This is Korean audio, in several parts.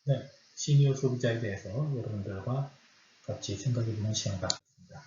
네, 시니어 소비자에 대해서 여러분들과 같이 생각해보는 시간을 갖겠습니다.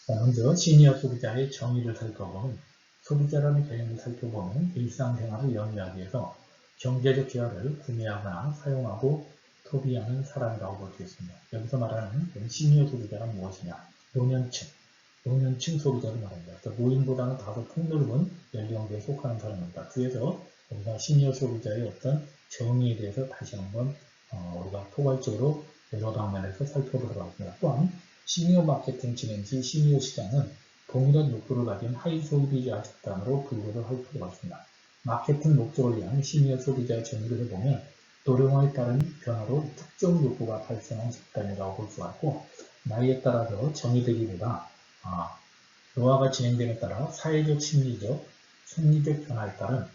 먼저 시니어 소비자의 정의를 살펴보면 소비자라는 개념을 살펴보면 일상생활을 영위하기 위해서 경제적 기여를 구매하거나 사용하고 소비하는 사람이라고 볼 수 있습니다. 여기서 말하는 시니어 소비자가 무엇이냐? 노년층 소비자를 말합니다. 그래서 노인보다는 다소 폭넓은 연령대에 속하는 사람입니다. 그래서 우리가 시니어 소비자의 어떤 정의에 대해서 다시 한번 우리가 포괄적으로 여러 방면에서 살펴보도록 하겠습니다. 또한 시니어 마케팅 진행지 시니어 시장은 동일한 욕구를 가진 하위 소비자 집단으로 분류를 할 필요가 있습니다. 마케팅 목적을 위한 시니어 소비자 정의를 해보면 노령화에 따른 변화로 특정 욕구가 발생한 집단이라고 볼 수가 있고, 나이에 따라서 정의되기보다 노화가 진행됨에 따라 사회적, 심리적, 생리적 변화에 따른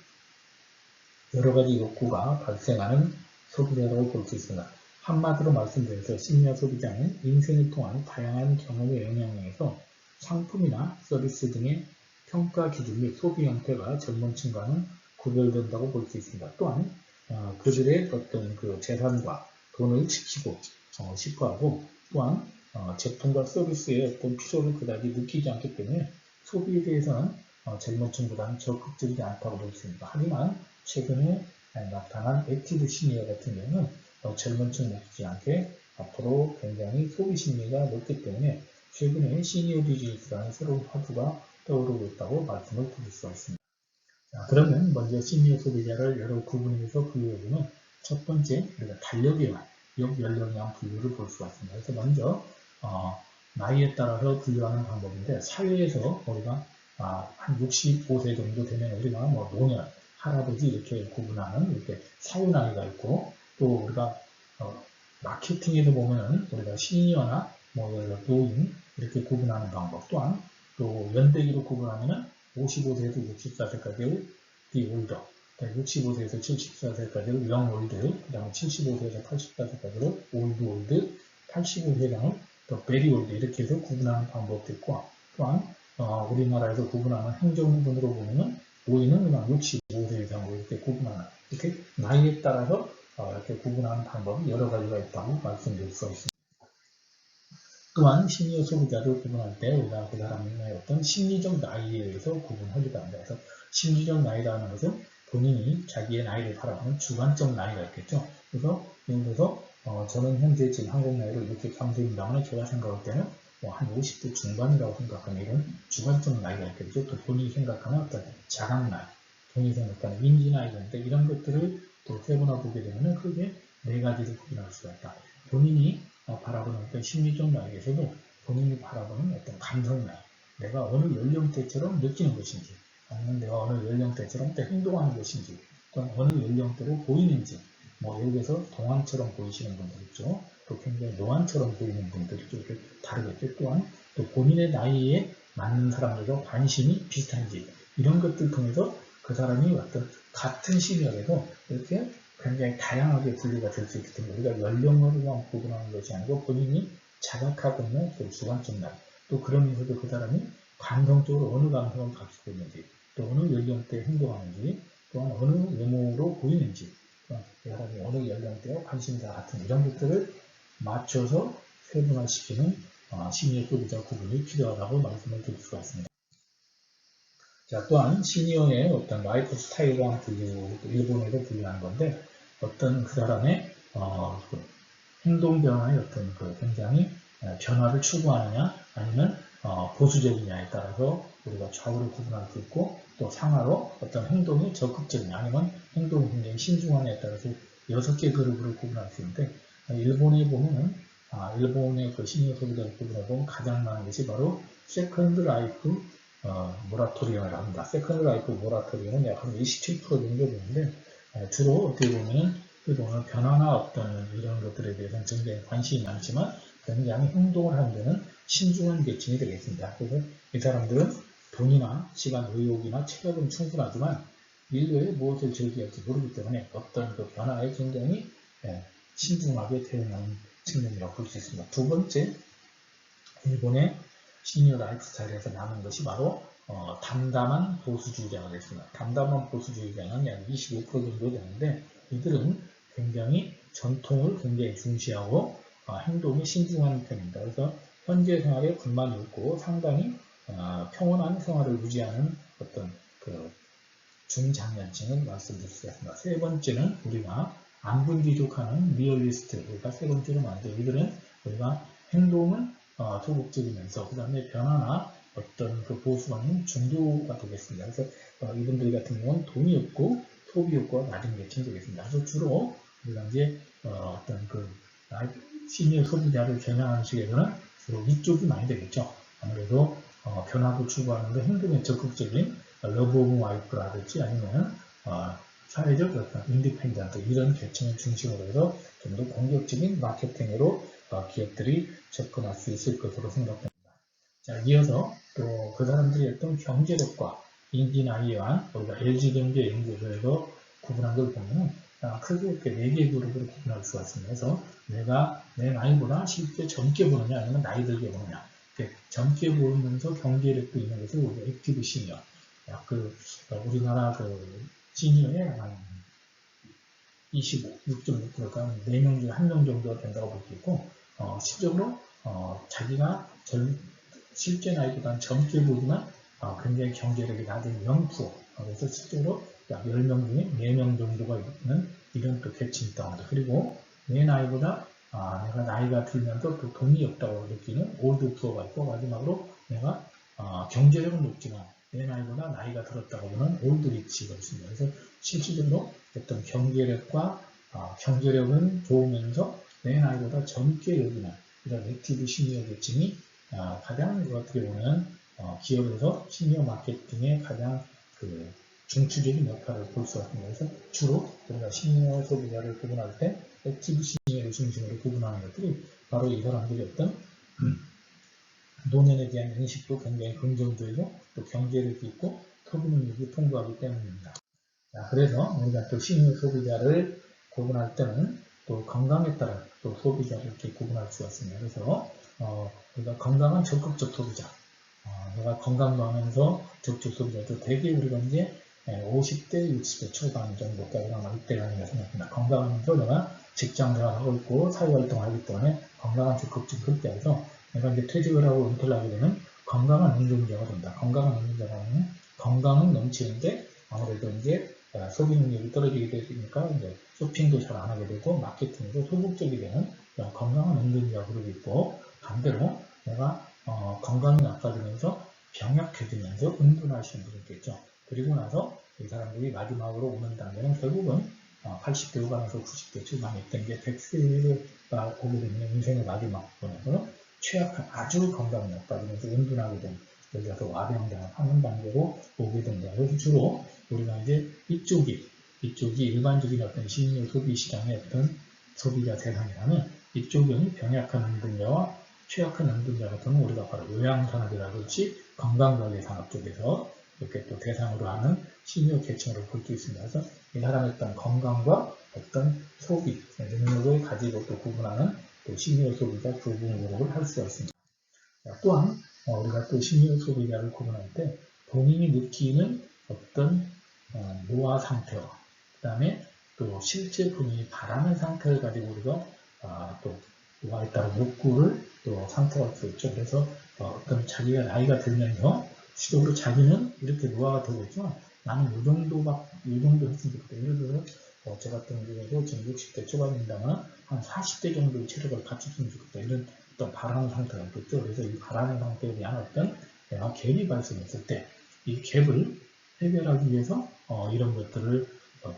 여러 가지 욕구가 발생하는 소비자라고 볼 수 있습니다. 한마디로 말씀드려서 시니어 소비자는 인생을 통한 다양한 경험의 영향에서 상품이나 서비스 등의 평가 기준 및 소비 형태가 젊은 층과는 구별된다고 볼 수 있습니다. 또한 그들의 어떤 그 재산과 돈을 지키고 싶어하고, 또한 제품과 서비스의 어떤 필요를 그다지 느끼지 않기 때문에 소비에 대해서는 젊은 층보다는 적극적이지 않다고 볼 수 있습니다. 하지만 최근에 나타난 액티브 시니어 같은 경우는 젊은 층 못지않게 앞으로 굉장히 소비 심리가 높기 때문에 최근에 시니어 비즈니스라는 새로운 화두가 떠오르고 있다고 말씀을 드릴 수가 있습니다. 자, 그러면 먼저 시니어 소비자를 여러 구분해서 분류해보면 첫 번째, 우리가 달력에만 연령에 한 분류를 볼 수가 있습니다. 그래서 먼저 나이에 따라서 분류하는 방법인데, 사회에서 우리가 한 65세 정도 되면 우리가 뭐 노년, 할아버지 이렇게 구분하는 이렇게 사회 나이가 있고, 또 우리가 마케팅에도 보면은 우리가 시니어나 뭐 노인 이렇게 구분하는 방법, 또한 또 연대기로 구분하면은 55세에서 64세까지를 올더, 65세에서 74세까지를 영 올드, 그 다음에 75세에서 84세까지를 올드, 85세장을 또 베리 올드 이렇게 해서 구분하는 방법도 있고, 또한 우리나라에서 구분하는 행정부분으로 보면은 노인은 그냥 65세 이상으로 이렇게 구분하는, 이렇게 나이에 따라서 이렇게 구분하는 방법이 여러 가지가 있다고 말씀드릴 수가 있습니다. 또한 시니어 소비자를 구분할 때 우리가 그 사람의 어떤 심리적 나이에 의해서 구분하기도 합니다. 그래서 심리적 나이라는 것은 본인이 자기의 나이를 바라보는 주관적 나이가 있겠죠. 그래서 예를 들어서 저는 현재 지금 한국 나이를 이렇게 감수합니다만 제가 생각할 때는 한 50대 중반이라고 생각하는 이런 주관적 나이가 있겠죠. 또 본인이 생각하는 어떤 자각 나이, 본인이 생각하는 인지 나이가 있는데, 이런 것들을 또 세분화 보게 되면 크게 네 가지로 구분할 수가 있다. 본인이 바라보는 어떤 심리적 나이에서도 본인이 바라보는 어떤 감성 나이, 내가 어느 연령대처럼 느끼는 것인지, 아니면 내가 어느 연령대처럼 행동하는 것인지, 또는 어느 연령대로 보이는지, 뭐 예를 들어서 동안처럼 보이시는 분들 있죠. 또 굉장히 노안처럼 보이는 분들이 좀 다르겠죠. 또한 또 본인의 나이에 맞는 사람들과 관심이 비슷한지, 이런 것들 통해서 그 사람이 어떤 같은 시기에도 이렇게 굉장히 다양하게 분류가 될 수 있기 때문에 우리가 연령으로만 구분하는 것이 아니고 본인이 자각하고 있는 그 주관적 나이, 또 그러면서도 그 사람이 감성적으로 어느 감성을 가지고 있는지, 또 어느 연령대에 행동하는지, 또한 어느 외모로 보이는지, 그 사람이 어느 연령대와 관심사 같은 이런 것들을 맞춰서 세분화시키는 시니어 소비자 구분이 필요하다고 말씀을 드릴 수가 있습니다. 자, 또한 시니어의 어떤 라이프 스타일과 분류, 일본에서 분류하는 건데, 어떤 그 사람의 그 행동 변화의 어떤 그 굉장히 변화를 추구하느냐, 아니면 보수적이냐에 따라서 우리가 좌우를 구분할 수 있고, 또 상하로 어떤 행동이 적극적이냐, 아니면 행동이 굉장히 신중하냐에 따라서 6개 그룹으로 구분할 수 있는데, 일본에 보면은 일본의 그 시니어 소비자를 구분해보면 가장 많은 것이 바로 세컨드 라이프 모라토리움을 합니다. 세컨드 라이프 모라토리움은 약 한 27% 정도 되는데, 주로 어떻게 보면 일본은 변화나 어떤 이런 것들에 대해서는 굉장히 관심이 많지만 굉장히 행동을 하는 데는 신중한 계층이 되겠습니다. 그래서 이 사람들은 돈이나 시간, 의욕이나 체력은 충분하지만 일로에 무엇을 즐겨야 할지 모르기 때문에 어떤 그 변화에 굉장히 신중하게 대응하는 측면이라고 볼 수 있습니다. 두 번째, 일본의 시니어 라이프 스타일에서 남은 것이 바로 담담한 보수주의자가 됐습니다. 담담한 보수주의자는 약 25% 정도 되는데, 이들은 굉장히 전통을 굉장히 중시하고 행동이 신중한 편입니다. 그래서 현재 생활에 불만이 없고 상당히 평온한 생활을 유지하는 어떤 그 중장년층을 말씀드릴 수 있습니다. 세 번째는 우리가 안분지족하는 리얼리스트, 우리가 세 번째로 말하죠. 이들은 우리가 행동은 소극적이면서 그 다음에 변화나 어떤 그 보수방은 중도가 되겠습니다. 그래서 이분들 같은 경우는 돈이 없고 소비 욕구가 낮은 계층이 되겠습니다. 그래서 주로 우리가 이제 어떤 그 시니어 소비자를 겨냥하는 식에서는 주로 이쪽이 많이 되겠죠. 아무래도 변화도 추구하는 그 행동에 적극적인 러브 오브 와이프라든지 아니면 사회적 어떤 인디펜던트 이런 계층을 중심으로 해서 좀 더 공격적인 마케팅으로 기업들이 접근할 수 있을 것으로 생각됩니다. 자, 이어서 또 그 사람들의 어떤 경제력과 인기나이와 우리가 LG경제 연구소에서 구분한 걸 보면 크게 이렇게 4개 그룹으로 구분할 수가 있습니다. 그래서 내가 내 나이보다 실제 젊게 보느냐 아니면 나이 들게 보느냐. 젊게 보면서 경제력도 있는 것을 우리가 액티브 시니어. 우리나라 그 시니어의 한 26.6%가 4명 중에 1명 정도가 된다고 볼 수 있고, 실적으로 자기가 실제 나이보다는 젊게 보지만 굉장히 경제력이 낮은 0%. 그래서 실제로 약 10명 중에 4명 정도가 있는 이런 또 계층이 있다고 합니다. 그리고 내 나이보다 내가 나이가 들면서 또 돈이 없다고 느끼는 올드 푸어가 있고, 마지막으로 내가 경제력은 높지만 내 나이보다 나이가 들었다고 보는 올드 리치가 있습니다. 그래서 실질적으로 어떤 경제력과 경제력은 좋으면서 내 나이보다 젊게 여기는 이런 액티브 시니어 계층이 가장 어떻게 보면 기업에서 시니어 마케팅의 가장 그 중추적인 역할을 볼 수가 있습니다. 그래서 주로 우리가 시니어 소비자를 구분할 때 액티브 시니어를 중심으로 구분하는 것들이 바로 이 사람들이 어떤 노년에 대한 인식도 굉장히 긍정적이고 또 경제력이 있고 소비 능력이 풍부하기 때문입니다. 자, 그래서 우리가 또 시니어 소비자를 구분할 때는 또 건강에 따라 또 소비자를 이렇게 구분할 수가 있습니다. 그래서 우리가 건강한 적극적 소비자, 내가 건강도 하면서 적극적 소비자도 대개 우리가 이제 50대, 60대 초반 정도까지가 이때라는 생각합니다. 건강하면서 내가 직장 생활하고 있고 사회활동을 하기 때문에 건강한 적극적 소비자에서 내가 이제 퇴직을 하고 은퇴를 하게 되면 건강한 운동자가 된다. 건강한 운동자가 되면 건강은 넘치는데 아무래도 이제 소비 능력이 떨어지게 되니까 이제 쇼핑도 잘 안 하게 되고 마케팅도 소극적이 되는 건강한 운동자 그룹이 있고 반대로 내가 건강이 나빠지면서 병약해지면서 은둔하시는 분이 있겠죠. 그리고 나서 이 사람들이 마지막으로 오는 단계는 결국은 80대 후반에서 90대 초반에 있던 게 100세가 오게 되면 인생의 마지막 부분에서는 취약한 아주 건강이 나빠지면서 은둔하게 된 여기서 와병하는 단계로 오게 된다. 그래서 주로 우리가 이제 이쪽이 일반적인 어떤 시니어 소비 시장의 어떤 소비자 대상이라면 이쪽은 병약한 은둔자와 취약한 은둔자 같은 건 우리가 바로 요양산업이라든지 건강관리 산업 쪽에서 이렇게 또 대상으로 하는 시니어 계층으로 볼 수 있습니다. 그래서 이 사람의 어떤 건강과 어떤 소비 능력을 가지고 또 구분하는 또 시니어 소비자 구분 그룹을 할 수가 있습니다. 또한 우리가 또 시니어 소비자를 구분할 때 본인이 느끼는 어떤 노화 상태와 그 다음에 또 실제 본인이 바라는 상태를 가지고 우리가 또 노화에 따른 욕구를 또 상태할 수 있죠. 그래서 어떤 자기가 나이가 들면서 시적으로 자기는 이렇게 노화가 되고 있지만 나는 이 정도 했으면 좋겠다. 예를 들어서 저 같은 경우도 지금 60대 초반입니다만 한 40대 정도의 체력을 갖췄으면 좋겠다. 이런 어떤 바라는 상태가 있겠죠. 그래서 이 바라는 상태에 대한 어떤 갭이 발생했을 때 이 갭을 해결하기 위해서 이런 것들을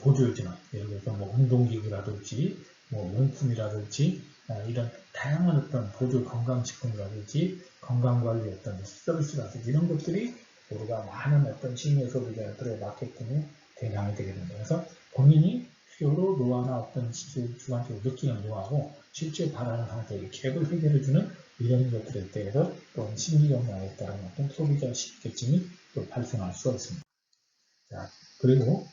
보조해주는 예를 들어서 뭐 운동기구라든지 뭐 용품이라든지 이런 다양한 어떤 보조 건강식품이라든지 건강관리 어떤 서비스라든지 이런 것들이 우리가 많은 어떤 시니어 소비자들의 마케팅의 대상이 되게 됩니다. 그래서 본인이 필요로 노화나 어떤 주관적으로 느끼는 노화하고 실제 바라는 상태의 갭을 해결해주는 이런 것들에 대해서 또 심리적 나에 따른 어떤 소비자 계층이 또 발생할 수가 있습니다. 자, 그리고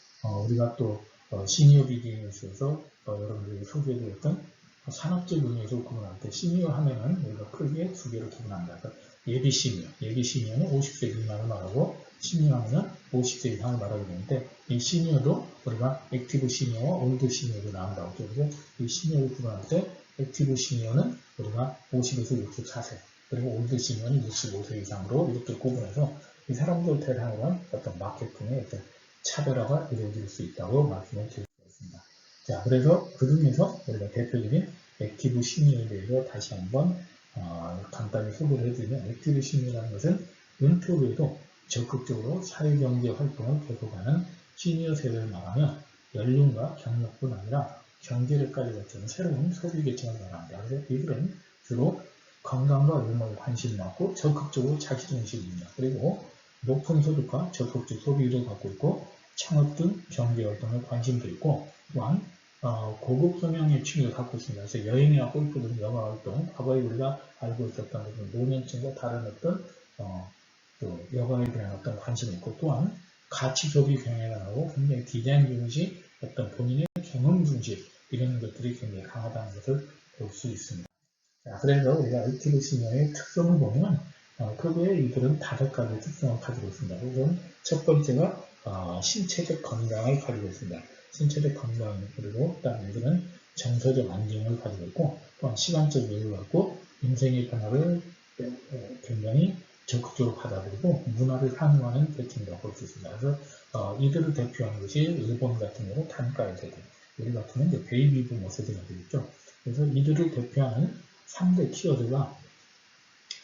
우리가 또 시니어 비즈니스에서 여러분들이 소개해드렸던 산업적 의미에서 구분할 때 시니어 하면은 우리가 크게 두 개로 구분합니다. 예비 시니어는 50세 미만을 말하고 시니어는 50세 이상을 말하게 되는데 이 시니어도 우리가 액티브 시니어와 올드 시니어로 나온다고 하죠. 그래서 이 시니어를 구분할 때 액티브 시니어는 우리가 50에서 64세 그리고 올드 시니어는 65세 이상으로 이렇게 구분해서 이 사람들 대상으로 어떤 마케팅의 어떤 차별화가 이루어질 수 있다고 말씀을 드릴 수 있습니다. 자, 그래서 그 중에서 우리가 대표적인 액티브 시니어에 대해서 다시 한번 간단히 소개를 해드리면 액티브 시니어라는 것은 은퇴 후에도 적극적으로 사회경제 활동을 계속하는 시니어 세대를 말하며 연륜과 경력뿐 아니라 경제력까지 갖추는 새로운 소비 계층을 말합니다. 그래서 이들은 주로 건강과 외모에 관심이 많고 적극적으로 자기중심입니다. 그리고 높은 소득과 적극적 소비를 갖고 있고 창업 등 경제활동에 관심도 있고 또한 고급 성향의 취미를 갖고 있습니다. 그래서 여행이나 골프 등 여가활동, 과거에 우리가 알고 있었던 노년층과 다른 어떤 여가에 대한 어떤 관심이 있고 또한 가치 소비 경향을 하고 굉장히 디자인 중심, 어떤 본인의 경험 중심 이런 것들이 굉장히 강하다는 것을 볼 수 있습니다. 자, 그래서 우리가 액티브 시니어의 특성을 보면 크게 이들은 5가지 특성을 가지고 있습니다. 우선 첫 번째가 신체적 건강을 가지고 있습니다. 신체적 건강 그리고 그다음에 이들은 정서적 안정을 가지고 있고 또한 시간적 여유를 갖고 인생의 변화를 굉장히 적극적으로 받아들이고 문화를 향유하는 계층이라고 볼 수 있습니다. 그래서 이들을 대표하는 것이 일본 같은 경우 단가의 세대, 우리 같은 경우는 이제 베이비 부머 세대가 되겠죠. 그래서 이들을 대표하는 3대 키워드가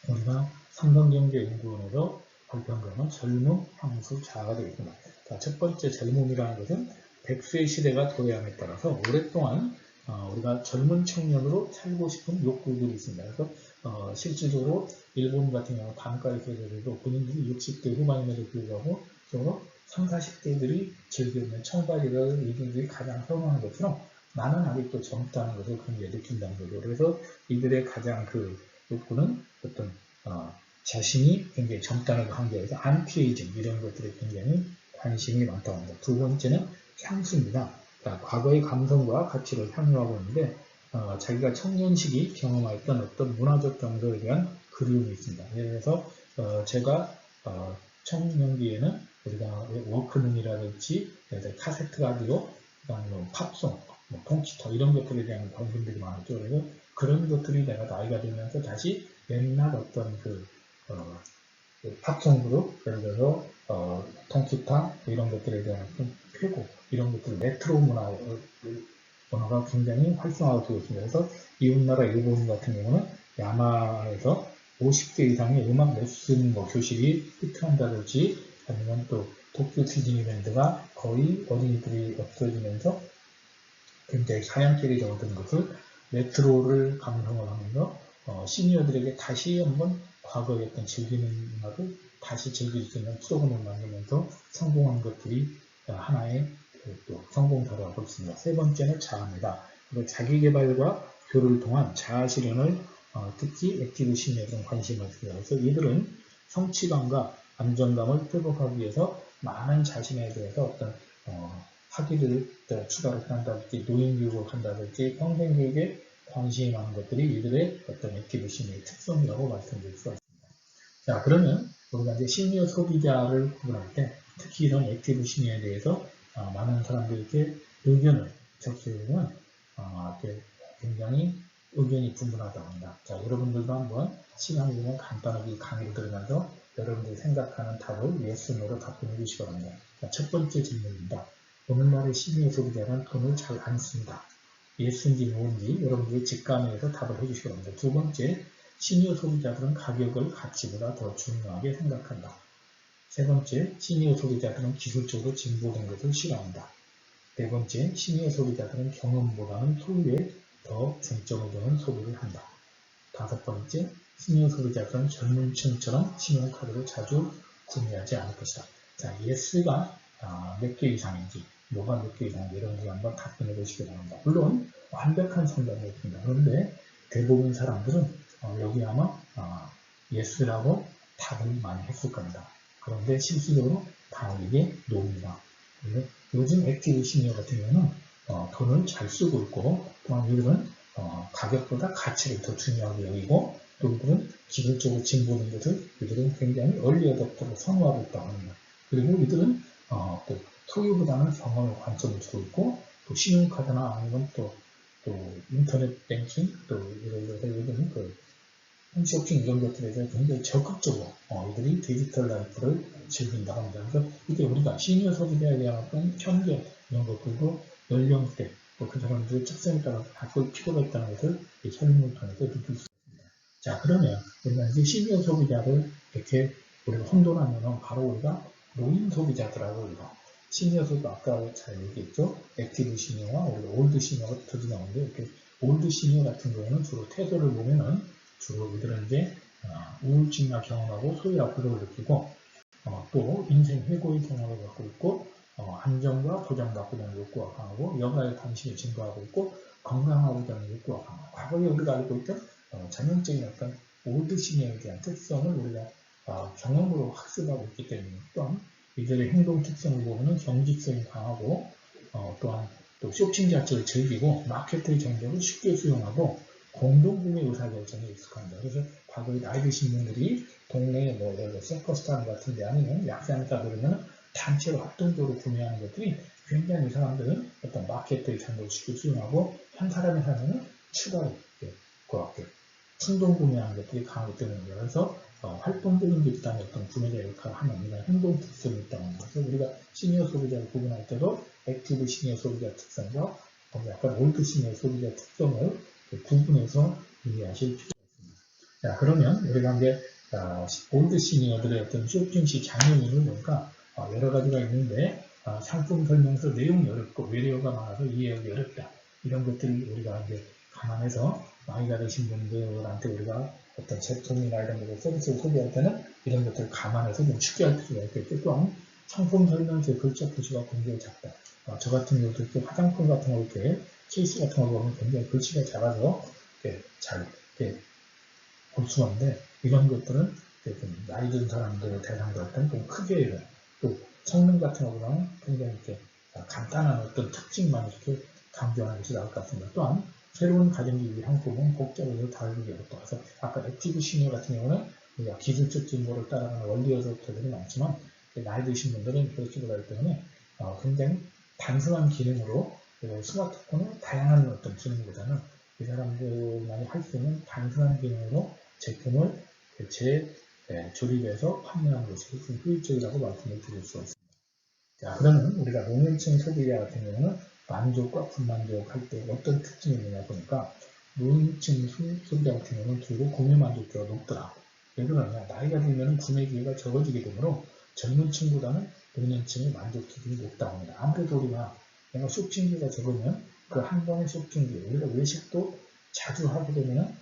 우리가 삼성경제연구원에서 발표한 거는 젊음, 향수, 자아가 되겠습니다. 자, 첫 번째 젊음이라는 것은 100세 시대가 도래함에 따라서 오랫동안 우리가 젊은 청년으로 살고 싶은 욕구들이 있습니다. 그래서 실질적으로 일본 같은 경우 단가의 세대들도 본인들이 60대 후반임에도 불구하고 서로 30, 40대들이 즐기는 청바지를 이들이 가장 선호하는 것처럼 나는 아직도 젊다는 것을 굉장히 느낀다는 거죠. 그래서 이들의 가장 그 욕구는 어떤 자신이 굉장히 젊다는 관계에서 안티에이징 이런 것들에 굉장히 관심이 많다고 합니다. 두 번째는 향수입니다. 과거의 감성과 가치를 향유하고 있는데 자기가 청년 시기 경험했던 어떤 문화적 정서에 대한 그리움이 있습니다. 예를 들어서 제가 청년기에는 우리가 워크맨이라든지 카세트 라디오, 그다음에 팝송, 통기타 이런 것들에 대한 관심들이 많았죠. 그래서 그런 것들이 내가 나이가 들면서 다시 옛날 어떤 팝송 그룹, 예를 들어서 통기타 이런 것들에 대한 쾌고 이런 것들 레트로 문화가 굉장히 활성화가 되고 있습니다. 그래서 이웃나라 일본 같은 경우는 야마에서 50대 이상의 음악 레슨 교실이 히트한다든지 아니면 또 도쿄 디즈니랜드가 거의 어린이들이 없어지면서 굉장히 사양길이 접어든 것을 레트로를 감성을 하면서 시니어들에게 다시 한번 과거의 어떤 즐기는 음악을 다시 즐길 수 있는 프로그램을 만들면서 성공한 것들이 하나의 또 성공사라고 볼 수 있습니다. 세 번째는 자아입니다. 자기개발과 교류를 통한 자아 실현을 특히 액티브 시니어들은 관심을 가지고 그래서 이들은 성취감과 안정감을 회복하기 위해서 많은 자신에 대해서 어떤 학위를 추가로 한다든지 노인교육을 한다든지 평생교육에 관심이 많은 것들이 이들의 어떤 액티브 시니어의 특성이라고 말씀드릴 수가 있습니다. 자, 그러면 우리가 이제 시니어 소비자를 구분할 때 특히 이런 액티브 시니어에 대해서 많은 사람들에게 의견을 접수해보면 굉장히 의견이 분분하다고 합니다. 자, 여러분들도 한번 시간이 되면 간단하게 강의를 들으면서 여러분들이 생각하는 답을 yes, no로 답변해 주시기 바랍니다. 자, 첫 번째 질문입니다. 오늘날의 시니어 소비자는 돈을 잘 안 씁니다. 예스인지 노인지 여러분들이 직감에서 답을 해주시기 바랍니다. 두 번째, 시니어 소비자들은 가격을 가치보다 더 중요하게 생각한다. 세 번째, 시니어 소비자들은 기술적으로 진보된 것을 싫어한다. 네 번째, 시니어 소비자들은 경험보다는 소유에 더 중점을 두는 소비를 한다. 다섯 번째, 시니어 소비자들은 젊은 층처럼 신용카드를 자주 구매하지 않을 것이다. 자, 예스가 몇 개 이상인지, 뭐가 몇 개 이상인지 여러분들이 한번 답변해 보시기 바랍니다. 물론 완벽한 상담이 없습니다. 그런데 대부분 사람들은 여기 아마 예스라고 답을 많이 했을 겁니다. 그런데 실질적으로 다 이게 노입니다. 요즘 액티브 시니어 같은 경우는 돈을 잘 쓰고 있고 또한 이들은 가격보다 가치를 더 중요하게 여기고 또 이들은 기술적으로 진보된 것을 이들은 굉장히 얼리 어댑터로 선호하고 있다고 합니다. 그리고 이들은 또 소유보다는 경험에 관점을 두고 있고 또 신용카드나 아니면 또 인터넷 뱅킹 또 이런 그 홈쇼핑 이런 것들에서 굉장히 적극적으로 이들이 디지털 라이프를 즐긴다고 합니다. 그래서 이게 우리가 시니어 소비자에 대한 어떤 편견 이런 것들도 연령대 또 그 사람들의 특성에 따라서 바꿀 필요가 있다는 것을 이 설명을 통해서 느낄 수 있습니다. 자, 그러면 우리가 이제 시니어 소비자를 이렇게 우리가 혼돈하면 바로 우리가 노인 소비자들하고 우리가 시니어 소비자 아까 잘 얘기했죠. 액티브 시니어와 우리가 올드 시니어가 둘이 나오는데 이렇게 올드 시니어 같은 경우는 주로 태도를 보면은 주로 이들은 이제 우울증을 경험하고 소유와 부족을 느끼고 또 인생 회고의 경험을 갖고 있고 안정과 보장받고자 하는 욕구가 강하고 여가에 관심이 증가하고 있고 건강하고자 하는 욕구가 강하고 과거에 우리가 알고 있던 전형적인 어떤 올드 시니어에 대한 특성을 우리가 경험으로 학습하고 있기 때문에 또한 이들의 행동 특성을 보면 경직성이 강하고 또한 또 쇼핑 자체를 즐기고 마케트의 정보를 쉽게 수용하고 공동구매 의사결정에 익숙합니다. 그래서 과거에 나이 드신 분들이 동네에 뭐 예를 들어 서커스타운 같은 데 아니면 약산가 그러면 단체로 합동적으로 구매하는 것들이 굉장히 이 사람들은 어떤 마케트의 정보를 쉽게 수용하고 한 사람이 사면은 추가로 충동 구매하는 것들이 강하기 때문입니다. 그래서 활동적인 집단의 어떤 구매자 역할을 하는 이런 행동 특성이 있다고 합니다. 그래서 우리가 시니어 소비자를 구분할 때도 액티브 시니어 소비자 특성과 약간 올드 시니어 소비자 특성을 구분해서 이해하실 필요가 있습니다. 자, 그러면 우리가 이제 올드 시니어들의 어떤 쇼핑 시 장애물을 보니까 여러 가지가 있는데 상품 설명서 내용이 어렵고 외래어가 많아서 이해하기 어렵다. 이런 것들을 우리가 이제 감안해서 나이가 드신 분들한테 우리가 어떤 제품이나 이런 것을 서비스를 소개할 때는 이런 것들을 감안해서 좀 쉽게 할 필요가 있겠죠. 또한 상품 설명서의 글자 표시가 굉장히 작다. 저 같은 경우도 이렇게 화장품 같은 거 이렇게 케이스 같은 거 보면 굉장히 글씨가 작아서 이렇게 잘 이렇게 볼 수가 있는데 이런 것들은 좀 나이 든 사람들을 대상으로 할 때는 좀 크게 해요. 또 성능 같은 거 보면 굉장히 이렇게 간단한 어떤 특징만 이렇게 강조하는 것이 나을 것 같습니다. 또한 새로운 가정기기 상품은 복잡해서 다루기 어렵다. 그래서 아까 액티브 시니어 같은 경우는 우리가 기술적 진보를 따라가는 원리어서부터들이 많지만 나이 드신 분들은 그렇지 못하기 때문에 굉장히 단순한 기능으로 스마트폰의 다양한 어떤 기능보다는 이 사람들만이 할 수 있는 단순한 기능으로 제품을 재조립해서 판매하는 것이 좀 효율적이라고 말씀을 드릴 수가 있습니다. 자, 그러면 우리가 노년층 소비자 같은 경우는 만족과 불만족 할 때 어떤 특징이 있느냐 보니까 노년층 소비자 같은 경우는 주로 구매 만족도가 높더라. 왜 그러냐? 나이가 들면 구매 기회가 적어지게 되므로 젊은 층보다는 노년층의 만족도가 높다고 합니다. 아무래도 우리가 내가 쇼핑기가 적으면 그 한 번의 쇼핑기, 우리가 외식도 자주 하게 되면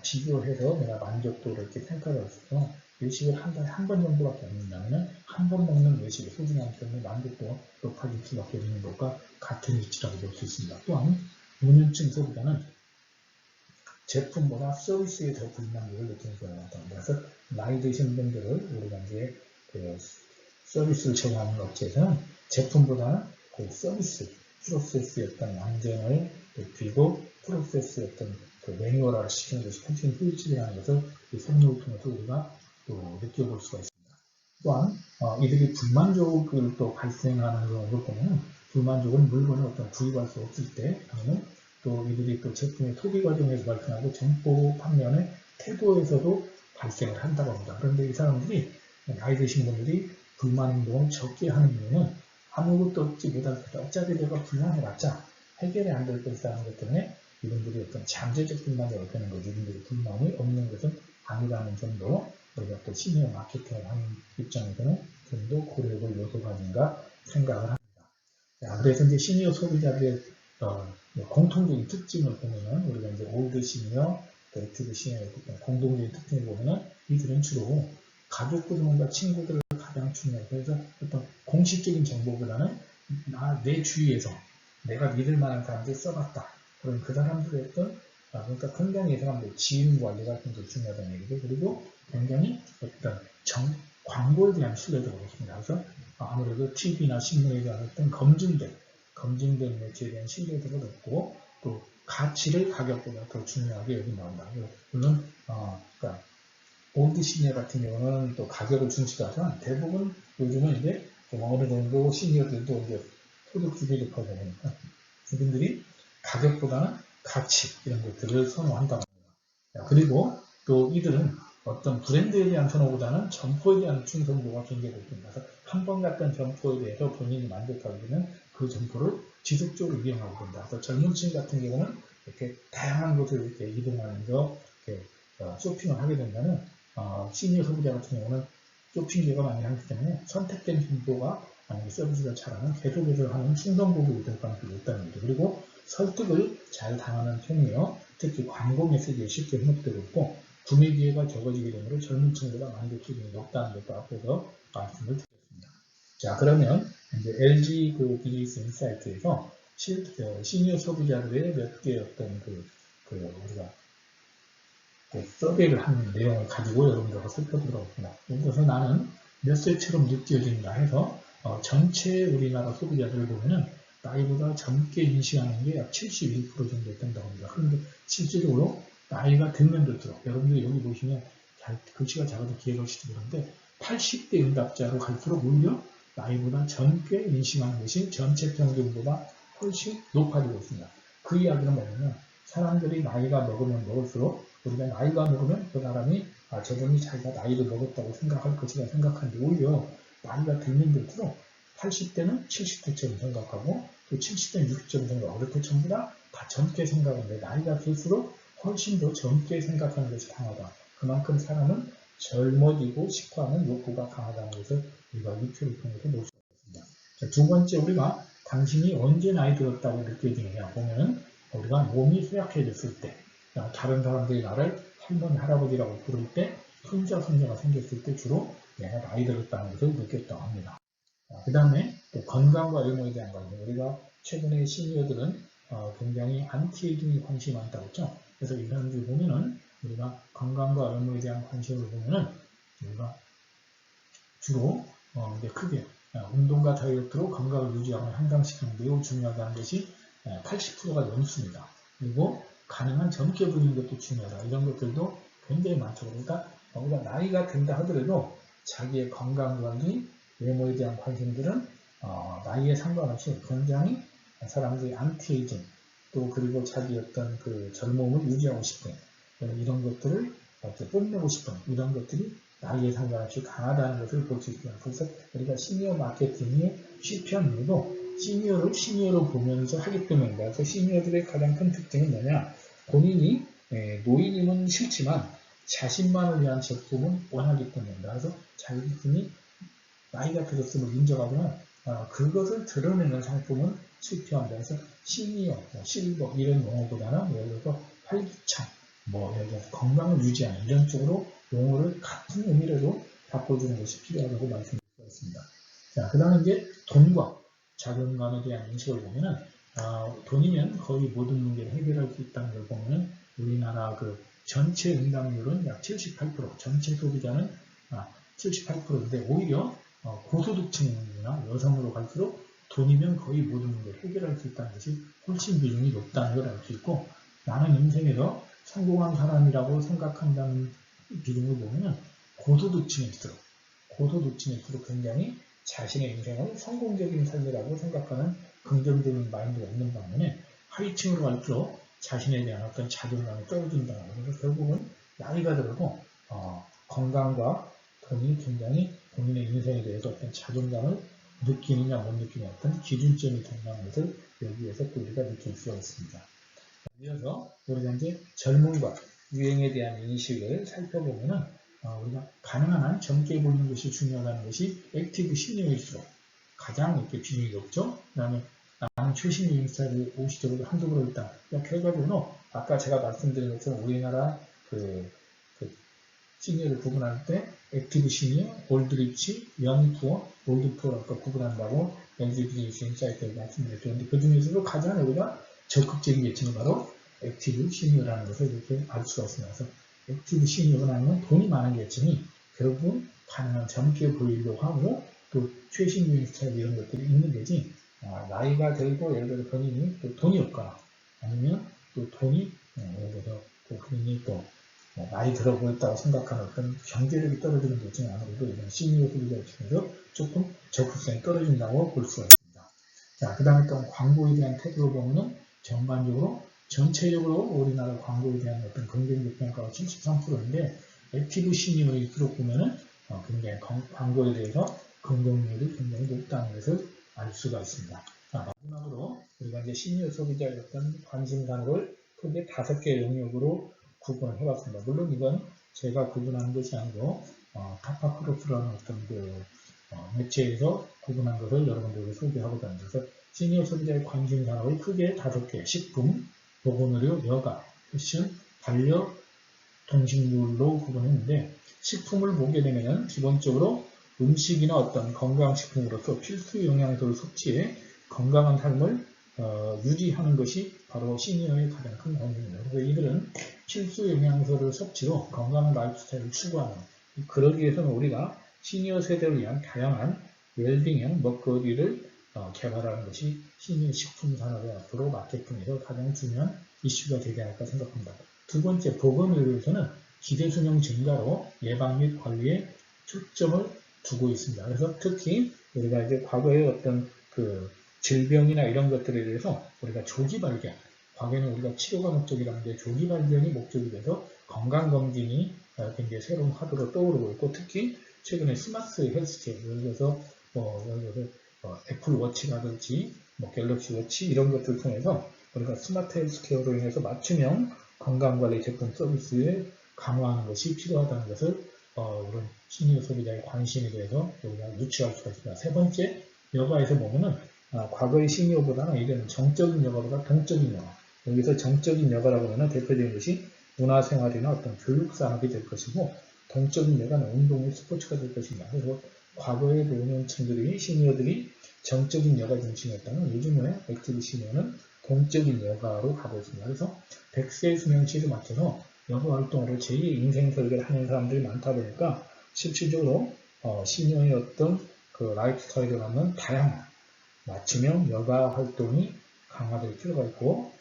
비교해서 내가 만족도를 이렇게 평가를 할 수 있어. 외식을 한 달에 한 번 정도밖에 안 먹는다면 한 번 먹는 외식의 소중함 때문에 만족도가 높아질 수밖에 없는 것과 같은 위치라고 볼 수 있습니다. 또한 노년층 소비자는 제품보다 서비스에 더 불만족을 느끼는 경우가 많답니다. 그래서 나이 드신 분들을 우리가 이제 서비스를 제공하는 업체에서는 제품보다는 서비스, 프로세스의 어떤 안정을 높이고 프로세스의 어떤 매뉴얼화를 시키는 것이 훨씬 효율적이라는 것을 이 설명을 통해서 우리가 또 느껴볼 수가 있습니다. 또한 이들이 불만족을 또 발생하는 경우를 보면 불만족은 물건을 어떤 구입할 수 없을 때 아니면 또 이들이 또 제품의 소비 과정에서 발생하고 정보 판매의 태도에서도 발생을 한다고 합니다. 그런데 이 사람들이 나이 드신 분들이 불만 행동을 적게 하는 이유는 아무것도 얻지 못할 때 어차피 내가 불만해봤자 해결이 안 될 것이라는 것 때문에 이분들이 어떤 잠재적 불만이 없는 거지 이분들이 불만이 없는 것은 아니라는 점도 우리가 또 시니어 마케팅을 하는 입장에서는 좀 더 고려해볼 요소가 아닌가 생각을 합니다. 자, 그래서 이제 시니어 소비자들의 공통적인 특징을 보면은 우리가 이제 올드 시니어, 액티브 시니어의 공동적인 특징을 보면은 이들은 주로 가족 구성과 친구들을 가장 중요해요. 그래서 어떤 공식적인 정보보다는 내 주위에서 내가 믿을 만한 사람들이 써봤다. 그럼 그 사람들의 어떤 그러니까 굉장히 이 사람들 지인 관리가 굉장히 중요하다는 얘기죠. 그리고 굉장히 어떤 광고에 대한 신뢰도 그렇습니다. 그래서 아무래도 TV나 신문에 대한 어떤 검증된 매체에 대한 신뢰도가 높고 또 가치를 가격보다 더 중요하게 여긴다. 물론 그러니까 올드 시니어 같은 경우는 또 가격을 중시도 하지만 대부분 요즘은 이제 좀 어느 정도 시니어들도 이제 소득 수준이 높아져 보니까 그분들이 가격보다는 가치 이런 것들을 선호한다고 합니다. 그리고 또 이들은 어떤 브랜드에 대한 선호보다는 점포에 대한 충성도가 굉장히 높습니다. 그래서 한 번 갔던 점포에 대해서 본인이 만족하게 되면 그 점포를 지속적으로 이용하게 된다. 그래서 젊은 층 같은 경우는 이렇게 다양한 곳을 이렇게 이동하면서 이렇게 쇼핑을 하게 된다면 시니어 소비자 같은 경우는 쇼핑계가 많이 하기 때문에 선택된 정보가 만약에 서비스가 잘하면 계속해서 하는 충성도도 될 가능성이 있다는 거죠. 그리고 설득을 잘 당하는 편이에요. 특히 광고 메시지에 쉽게 현혹되고 있고 구매 기회가 적어지게 되므로 젊은 층보다 만족 수준이 높다는 것도 앞에서 말씀을 드렸습니다. 자, 그러면 이제 LG 그 비즈니스 인사이트에서 시니어 소비자들의 몇 개 어떤 우리가 서베이를 한 내용을 가지고 여러분들과 살펴보도록 하겠습니다. 그래서 나는 몇 세처럼 느껴진다 해서 전체 우리나라 소비자들을 보면은 나이보다 젊게 인식하는 게 약 71% 정도 된다고 합니다. 그런데 실질적으로 나이가 들면 들수록 여러분들이 여기 보시면 글씨가 작아서 기억하실지 모르는데 80대 응답자로 갈수록 오히려 나이보다 젊게 인식하는 것이 전체 평균보다 훨씬 높아지고 있습니다. 그 이야기는 뭐냐면 사람들이 나이가 먹으면 먹을수록 우리가 나이가 먹으면 그 사람이 저분이 자기가 나이를 먹었다고 생각할 것이라 생각하는데 오히려 나이가 들면 들수록 80대는 70대처럼 생각하고 또 70대는 60대처럼 생각하고 이렇게 전부 다 젊게 생각하는데 나이가 들수록 훨씬 더 젊게 생각하는 것이 강하다. 그만큼 사람은 젊어지고 싶어하는 욕구가 강하다는 것을 우리가 이 표를 통해서 볼 수 있습니다. 자, 두 번째 우리가 당신이 언제 나이 들었다고 느껴지느냐 보면 우리가 몸이 쇠약해졌을 때 다른 사람들이 나를 할머니, 할아버지라고 부를 때 손자, 손녀가 생겼을 때 주로 내가 나이 들었다는 것을 느꼈다고 합니다. 그 다음에 또 건강과 외모에 대한 관심. 우리가 최근에 시니어들은 굉장히 안티에이징에 관심이 많다고 했죠. 그래서 이 사람들 보면은 우리가 건강과 외모에 대한 관심을 보면은 우리가 주로 이제 크게 운동과 다이어트로 건강을 유지하고 향상시키는 매우 중요하다는 것이 80%가 넘습니다. 그리고 가능한 젊게 보이는 것도 중요하다. 이런 것들도 굉장히 많죠. 그러니까 우리가 나이가 든다 하더라도 자기의 건강관리, 외모에 대한 관심들은 나이에 상관없이 굉장히 사람들이 안티에이징 또 그리고 자기 어떤 그 젊음을 유지하고 싶은 이런 것들을 뽐내고 싶은 이런 것들이 나이에 상관없이 강하다는 것을 볼 수 있습니다. 그래서 우리가 시니어 마케팅이 실패한 이유도 시니어를 시니어로 보면서 하기 때문입니다. 그래서 시니어들의 가장 큰 특징은 뭐냐? 본인이 노인임은 싫지만 자신만을 위한 제품은 원하기 때문입니다. 그래서 자신이 나이가 들었음을 인정하지만 그것을 드러내는 상품은 실패한다. 그래서 시니어, 실버 이런 용어보다는 예를 들어서 활기찬, 예를 들어서 건강을 유지하는 이런 쪽으로 용어를 같은 의미로도 바꿔주는 것이 필요하다고 말씀드렸습니다. 자, 그 다음에 이제 돈과 자존감에 대한 인식을 보면은 돈이면 거의 모든 문제를 해결할 수 있다는 걸 보면은 우리나라 그 전체 응답률은 약 78%, 전체 소비자는 78%인데 오히려 고소득층이나 여성으로 갈수록 돈이면 거의 모든 문제를 해결할 수 있다는 것이 훨씬 비중이 높다는 걸 알 수 있고 나는 인생에서 성공한 사람이라고 생각한다는 비중을 보면 고소득층일수록 굉장히 자신의 인생을 성공적인 삶이라고 생각하는 긍정적인 마인드가 있는 반면에 하위층으로 갈수록 자신에 대한 어떤 자존감이 떨어진다는 것은 결국은 나이가 들어도 건강과 돈이 굉장히 본인의 인생에 대해서 어떤 자존감을 느끼느냐 못 느끼느냐 어떤 기준점이 된다는 것을 여기에서 또 우리가 느낄 수가 있습니다. 이어서 우리가 이제 젊음과 유행에 대한 인식을 살펴보면은 우리가 가능한 한 젊게 보이는 것이 중요하다는 것이 액티브 시니어일수록 가장 이렇게 비중이 높죠. 그 다음에 나는 최신 유행 스타일을 오시적으로 한두 번을 있다. 결과적으로 아까 제가 말씀드린 것처럼 우리나라 시니어를 구분할 때 액티브 시니어, 올드 리치, 영 푸어, 올드 푸어라고 구분한다고 LG 인사이트에 말씀드렸는데 그 중에서도 가장 우리가 적극적인 계층은 바로 액티브 시니어라는 것을 이렇게 알 수가 있습니다. 그래서 액티브 시니어가 아니면 돈이 많은 계층이 결국은 가능한 젊게 보이려고 하고 또 최신 유행 스타일 이런 것들이 있는 거지 나이가 들고 예를 들어 본인이 또 돈이 없거나 아니면 또 돈이 예를 들어서 또 흔히 또 나이 들어 보였다고 생각하는 어떤 경제력이 떨어지는 것 중에 아무래도 이런 시니어 소비자 입장에서 조금 적극성이 떨어진다고 볼 수가 있습니다. 자, 그 다음에 또 광고에 대한 태도로 보면은 전반적으로 전체적으로 우리나라 광고에 대한 어떤 긍정적 평가가 73%인데 액티브 시니어의 기록 보면은 굉장히 광고에 대해서 긍정률이 굉장히 높다는 것을 알 수가 있습니다. 자, 마지막으로 우리가 이제 시니어 소비자의 어떤 관심사를 크게 5개의 영역으로 구분을 해봤습니다. 물론 이건 제가 구분한 것이 아니고 타파크로스라는 어떤 매체에서 구분한 것을 여러분들에게 소개하고자 합니다. 그래서 시니어 소비자의 관심사를 크게 5개, 식품, 보건의료, 여가, 패션, 반려, 동식물로 구분했는데 식품을 보게 되면 기본적으로 음식이나 어떤 건강식품으로서 필수 영양소를 섭취해 건강한 삶을 유지하는 것이 바로 시니어의 가장 큰 관심입니다. 그래서 이들은 필수 영양소를 섭취로 건강한 라이프 스타일을 추구하는, 그러기 위해서는 우리가 시니어 세대를 위한 다양한 웰빙형 먹거리를 개발하는 것이 시니어 식품 산업의 앞으로 마케팅에서 가장 중요한 이슈가 되지 않을까 생각합니다. 두 번째, 보건의료에서는 기대 수명 증가로 예방 및 관리에 초점을 두고 있습니다. 그래서 특히 우리가 이제 과거에 어떤 질병이나 이런 것들에 대해서 우리가 조기 발견, 과거에는 우리가 치료가 목적이라는데 조기 발견이 목적이 돼서 건강검진이 굉장히 새로운 화두로 떠오르고 있고, 특히 최근에 스마트 헬스케어, 예를 들어서 애플워치라든지 갤럭시 워치 이런 것들을 통해서 우리가 스마트 헬스케어로 인해서 맞춤형 건강관리 제품 서비스에 강화하는 것이 필요하다는 것을 이런 시니어 소비자의 관심에 대해서 우리가 유추할 수가 있습니다. 세 번째, 여가에서 보면은 과거의 시니어보다는 이제는 정적인 여가보다 동적인 여가. 여기서 정적인 여가라고 하면 대표적인 것이 문화생활이나 어떤 교육산업이 될 것이고, 동적인 여가는 운동, 스포츠가 될 것입니다. 그래서 과거의 노년층들이, 시니어들이 정적인 여가 중심이었다면 요즘에 액티브 시니어는 동적인 여가로 가고 있습니다. 그래서 100세 수명치를 맞춰서 여가 활동으로 제2의 인생 설계를 하는 사람들이 많다 보니까 실질적으로 시니어의 어떤 라이프 스타일에 맞는 다양한 맞춤형 여가 활동이 강화될 필요가 있고,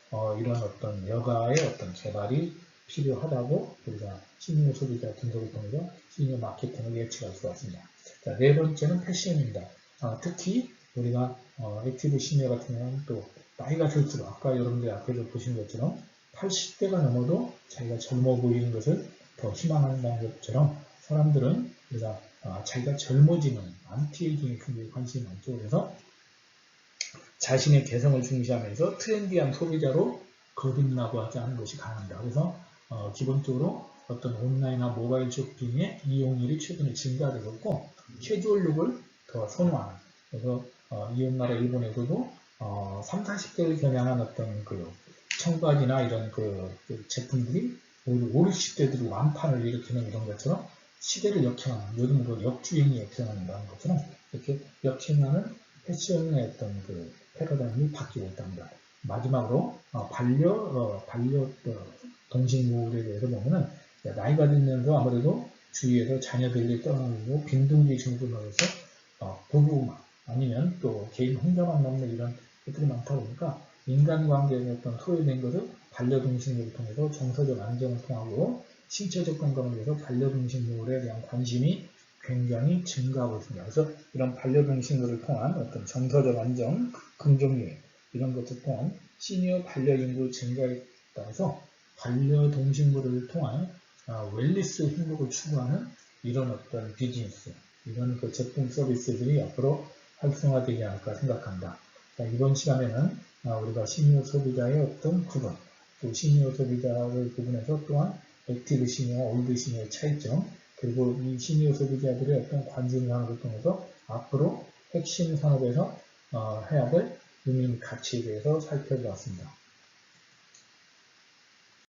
이런 어떤 여가의 어떤 개발이 필요하다고 우리가 시니어 소비자 분석을 통해서 시니어 마케팅을 예측할 수가 있습니다. 자, 네 번째는 패션입니다. 특히 우리가 액티브 시니어 같은 경우는 또 나이가 들수록 아까 여러분들이 앞에서 보신 것처럼 80대가 넘어도 자기가 젊어 보이는 것을 더 희망한다는 것처럼 사람들은 우리가 자기가 젊어지는 안티에이징에 굉장히 관심이 많죠. 그래서 자신의 개성을 중시하면서 트렌디한 소비자로 거듭나고 하지 않은 것이 강합니다. 그래서 기본적으로 어떤 온라인이나 모바일 쇼핑의 이용률이 최근에 증가되고 있고, 캐주얼룩을 더 선호하는, 그래서 이웃나라 일본에서도 30, 40대를 겨냥한 어떤 청바지나 이런 제품들이 오히려 50, 60대들이 완판을 일으키는 이런 것처럼 시대를 역행하는, 요즘 역주행이 역행한다는 것처럼 이렇게 역행하는 패션의 어떤 패러다임이 바뀌고 있답니다. 마지막으로 반려 동식물에 대해서 보면은 나이가 들면서 아무래도 주위에서 자녀들이 떠나고 빈둥지 신분으로서 부부만 아니면 또 개인 혼자만 남는 이런 것들이 많다 보니까 인간관계에 어떤 소외된 것을 반려동식물을 통해서 정서적 안정을 통하고 신체적 건강을 위해서 반려동식물에 대한 관심이 굉장히 증가하고 있습니다. 그래서 이런 반려동식물을 통한 어떤 정서적 안정, 긍정유행 이런 것을 통한 시니어 반려인구 증가에 따라서 반려동식물을 통한 웰리스 행복을 추구하는 이런 어떤 비즈니스, 이런 제품 서비스들이 앞으로 활성화되지 않을까 생각합니다. 자, 이번 시간에는 우리가 시니어 소비자의 어떤 구분, 또 시니어 소비자를 구분해서 또한 액티브 시니어와 올드 시니어의 차이점, 그리고 이 시니어 소비자들의 어떤 관심 산업을 통해서 앞으로 핵심 산업에서 해야 될 의미 가치에 대해서 살펴보았습니다.